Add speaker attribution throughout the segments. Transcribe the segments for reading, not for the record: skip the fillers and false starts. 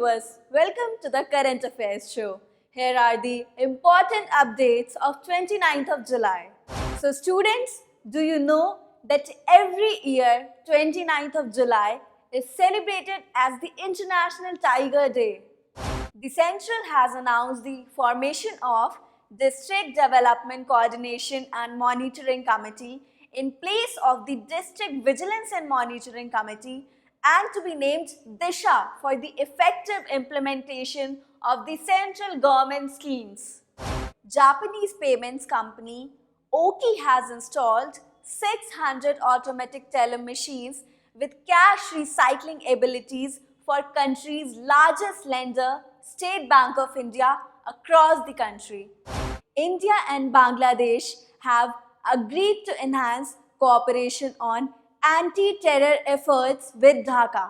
Speaker 1: viewers, welcome to the Current Affairs Show. Here are the important updates of 29th of July. So students, do you know that every year 29th of July is celebrated as the International Tiger Day? The Central has announced the formation of District Development Coordination and Monitoring Committee in place of the District Vigilance and Monitoring Committee and to be named Disha for the effective implementation of the central government schemes. Japanese payments company Oki has installed 600 automatic teller machines with cash recycling abilities for country's largest lender, State Bank of India, across the country. India and Bangladesh have agreed to enhance cooperation on anti-terror efforts with Dhaka.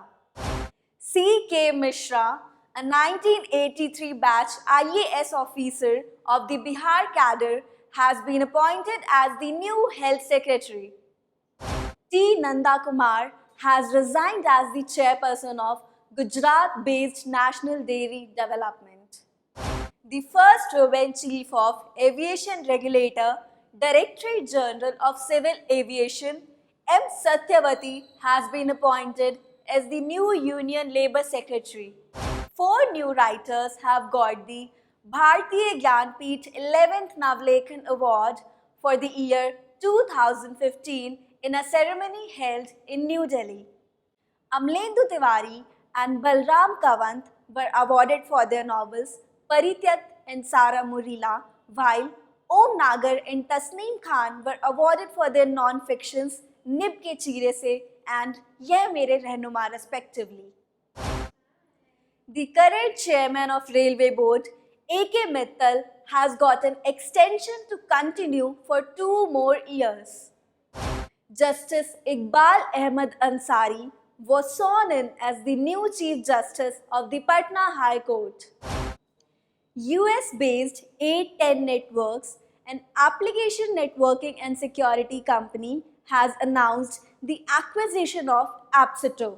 Speaker 1: C.K. Mishra, a 1983 batch IAS officer of the Bihar cadre, has been appointed as the new health secretary. T. Nanda Kumar has resigned as the chairperson of Gujarat-based National Dairy Development. The first woman chief of Aviation Regulator, Directorate General of Civil Aviation, M. Satyavati, has been appointed as the new Union Labour Secretary. 4 new writers have got the Bharatiya Gyanpith 11th Navlekhan Award for the year 2015 in a ceremony held in New Delhi. Amlendu Tiwari and Balram Kawant were awarded for their novels Parityat and Sara Murila, while Om Nagar and Tasneem Khan were awarded for their non-fictions Nib Ke Cheere Se and Yeh Mere Rehnuma respectively. The current chairman of Railway Board, A.K. Mittal, has got an extension to continue for 2 more years. Justice Iqbal Ahmed Ansari was sworn in as the new Chief Justice of the Patna High Court. US-based 810 Networks, an application networking and security company, has announced the acquisition of Appsito.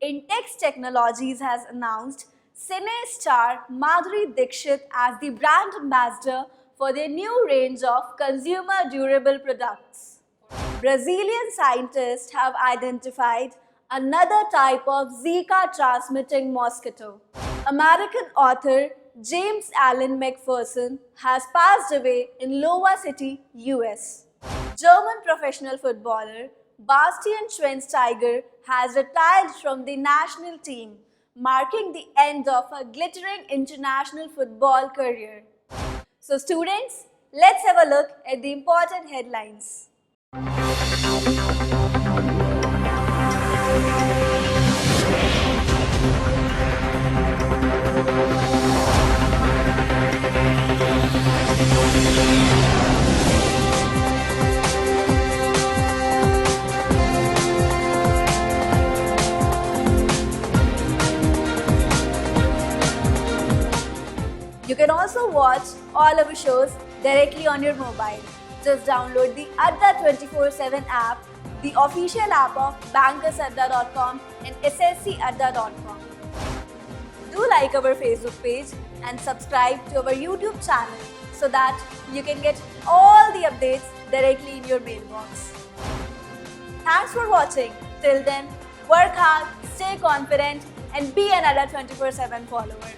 Speaker 1: Intex Technologies has announced cine star Madhuri Dixit as the brand ambassador for their new range of consumer durable products. Brazilian scientists have identified another type of Zika transmitting mosquito. American author James Allen McPherson has passed away in Iowa City, US. German professional footballer Bastian Schweinsteiger has retired from the national team, marking the end of a glittering international football career. So students, let's have a look at the important headlines. You can also watch all our shows directly on your mobile. Just download the Adda 24/7 app, the official app of bankersadda.com and sscadda.com. Do like our Facebook page and subscribe to our YouTube channel so that you can get all the updates directly in your mailbox. Thanks for watching. Till then, work hard, stay confident and be an Adda 24/7 follower.